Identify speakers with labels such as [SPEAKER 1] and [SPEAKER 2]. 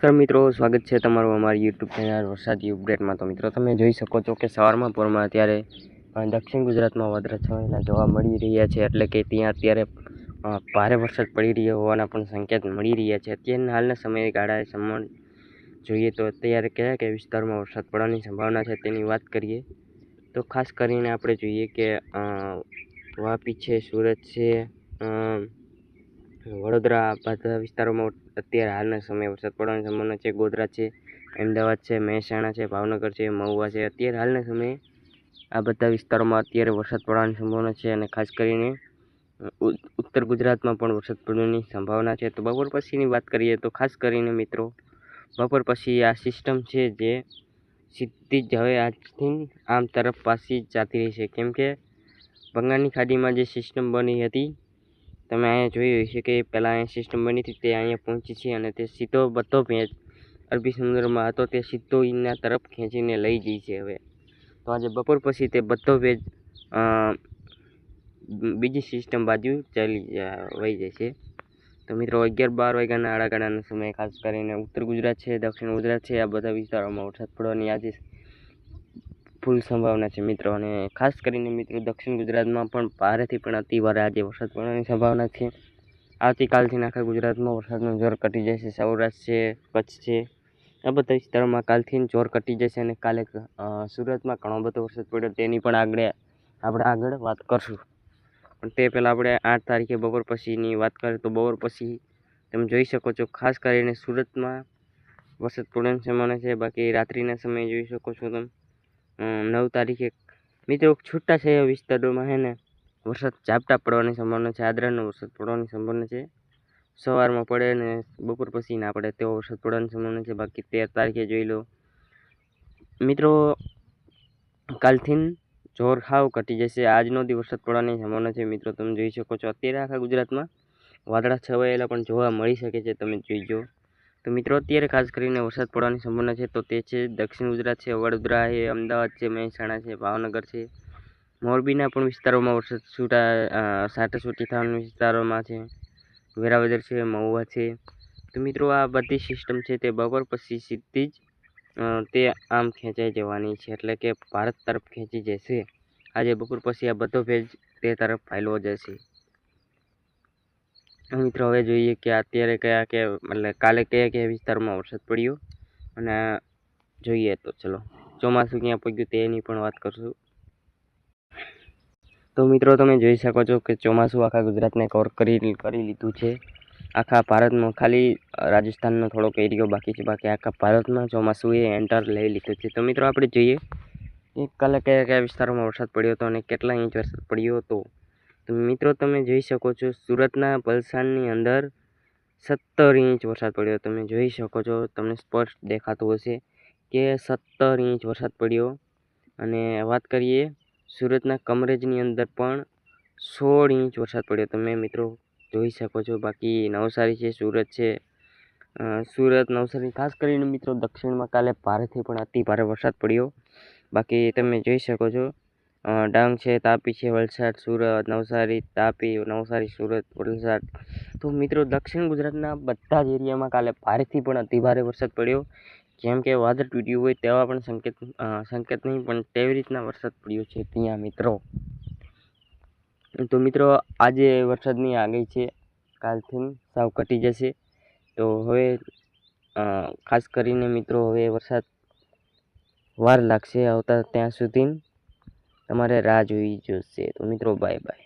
[SPEAKER 1] નમસ્કાર મિત્રો, સ્વાગત છે તમારું અમારી યુટ્યુબ ચેનલ વરસાદી અપડેટમાં। તો મિત્રો તમે જોઈ શકો છો કે સવારમાં પોરમાં અત્યારે દક્ષિણ ગુજરાતમાં વાદળા છવાયેલા જોવા મળી રહ્યા છે, એટલે કે ત્યાં અત્યારે ભારે વરસાદ પડી રહ્યો હોવાના પણ સંકેત મળી રહ્યા છે। અત્યારના હાલના સમયગાળાએ સમણ જોઈએ તો અત્યારે કયા કયા વિસ્તારમાં વરસાદ પડવાની સંભાવના છે તેની વાત કરીએ તો ખાસ કરીને આપણે જોઈએ કે વાપી છે, સુરત છે, વડોદરા બધા વિસ્તારોમાં અત્યારે હાલના સમયે વરસાદ પડવાની સંભાવના છે। ગોધરા છે, અમદાવાદ છે, મહેસાણા છે, ભાવનગર છે, મહુવા છે, અત્યારે હાલના સમયે આ બધા વિસ્તારોમાં અત્યારે વરસાદ પડવાની સંભાવના છે। અને ખાસ કરીને ઉત્તર ગુજરાતમાં પણ વરસાદ પડવાની સંભાવના છે। તો બપોર પછીની વાત કરીએ તો ખાસ કરીને મિત્રો બપોર પછી આ સિસ્ટમ છે જે સીધી જ હવે આજથી આમ તરફ પાછી જતી રહેશે, કેમ કે બંગાળની ખાડીમાં જે સિસ્ટમ બની હતી તમે અહીંયા જોયું હશે કે પહેલાં અહીંયા સિસ્ટમ બની હતી તે અહીંયા પહોંચી છે, અને તે સીધો બધો ભેજ અરબી સમુદ્રમાં હતો તે સીધો એના તરફ ખેંચીને લઈ જાય છે। હવે તો આજે બપોર પછી તે બધો ભેજ બીજી સિસ્ટમ બાજુ વહી જાય છે। તો મિત્રો 11-12 વાગ્યાના આડાગાળાના સમયે ખાસ કરીને ઉત્તર ગુજરાત છે, દક્ષિણ ગુજરાત છે, આ બધા વિસ્તારોમાં વરસાદ પડવાની આજે ફૂલ સંભાવના છે મિત્રો। અને ખાસ કરીને મિત્રો દક્ષિણ ગુજરાતમાં પણ ભારેથી પણ અતિ ભારે આજે વરસાદ પડવાની સંભાવના છે। આવતીકાલથી આખા ગુજરાતમાં વરસાદનું જોર ઘટી જશે। સૌરાષ્ટ્ર છે, કચ્છ છે, આ બધા વિસ્તારોમાં કાલથી જોર ઘટી જશે, અને કાલે સુરતમાં ઘણો બધો વરસાદ પડ્યો તેની પણ આપણે આગળ વાત કરશું। પણ તે પહેલાં આપણે 8 તારીખે બપોર પછીની વાત કરીએ તો બપોર પછી તમે જોઈ શકો છો ખાસ કરીને સુરતમાં વરસાદ પડવાની સંભાવના છે। બાકી રાત્રિના સમયે જોઈ શકો છો તમે 9 તારીખે મિત્રો છૂટાછવાયા વિસ્તારોમાં છે ને વરસાદ ઝાપટા પડવાની સંભાવના છે। આદરાનો વરસાદ પડવાની સંભાવના છે, સવારમાં પડે ને બપોર પછી ના પડે તેવો વરસાદ પડવાની સંભાવના છે। બાકી 13 તારીખે જોઈ લો મિત્રો, કાલથી જોર હાવ ઘટી જશે, આજનો દિવસ વરસાદ પડવાની સંભાવના છે। મિત્રો તમે જોઈ શકો છો અત્યારે આખા ગુજરાતમાં વાદળા છવાયેલા પણ જોવા મળી શકે છે, તમે જોઈજો। તો મિત્રો અત્યારે ખાસ કરીને વરસાદ પડવાની સંભાવના છે તો તે છે દક્ષિણ ગુજરાત છે, વડોદરા છે, અમદાવાદ છે, મહેસાણા છે, ભાવનગર છે, મોરબીના પણ વિસ્તારોમાં વરસાદ છાંટાછૂટી થવાના વિસ્તારોમાં છે, વેરાવદર છે, મહુવા છે। તો મિત્રો આ બધી સિસ્ટમ છે તે બપોર પછી સીધી જ તે આમ ખેંચાઈ જવાની છે, એટલે કે ભારત તરફ ખેંચી જશે। આજે બપોર પછી આ બધો ભેજ તે તરફ ફાયલો જશે। મિત્રો હવે જોઈએ કે અત્યારે કાલે કયા કયા વિસ્તારમાં વરસાદ પડ્યો, અને જોઈએ તો ચલો ચોમાસું ક્યાં પગ્યું તેની પણ વાત કરશું। તો મિત્રો તમે જોઈ શકો છો કે ચોમાસું આખા ગુજરાતને કવર કરી લીધું છે। આખા ભારતમાં ખાલી રાજસ્થાનનો થોડોક એરિયો બાકી છે, બાકી આખા ભારતમાં ચોમાસું એ એન્ટર લઈ લીધું છે। તો મિત્રો આપણે જોઈએ કે કાલે કયા કયા વિસ્તારોમાં વરસાદ પડ્યો હતો અને કેટલા ઇંચ વરસાદ પડ્યો હતો। તો મિત્રો તમે જોઈ શકો છો સુરતના વલસાડની અંદર 17 ઇંચ વરસાદ પડ્યો, તમે જોઈ શકો છો, તમને સ્પષ્ટ દેખાતું હશે કે 17 ઇંચ વરસાદ પડ્યો। અને વાત કરીએ સુરતના કમરેજની અંદર પણ 16 ઇંચ વરસાદ પડ્યો, તમે મિત્રો જોઈ શકો છો। બાકી નવસારી છે, સુરત છે, નવસારી ખાસ કરીને મિત્રો દક્ષિણમાં કાલે ભારેથી પણ અતિ ભારે વરસાદ પડ્યો। બાકી તમે જોઈ શકો છો ડાંગ છે, તાપી છે, વલસાડ, સુરત, નવસારી, તાપી, નવસારી, સુરત, વલસાડ। તો મિત્રો દક્ષિણ ગુજરાતના બધા જ એરિયામાં કાલે ભારેથી પણ અતિ ભારે વરસાદ પડ્યો, જેમ કે વાદળ તૂટ્યું હોય તેવા પણ સંકેત નહીં, પણ તેવી રીતના વરસાદ પડ્યો છે ત્યાં મિત્રો। તો મિત્રો આજે વરસાદની આગાહી છે, કાલથી સાવ ઘટી જશે। તો હવે ખાસ કરીને મિત્રો હવે વરસાદ વાર લાગશે આવતા, ત્યાં સુધી તમારે રાહ જોવી જોશે। તો મિત્રો બાય બાય।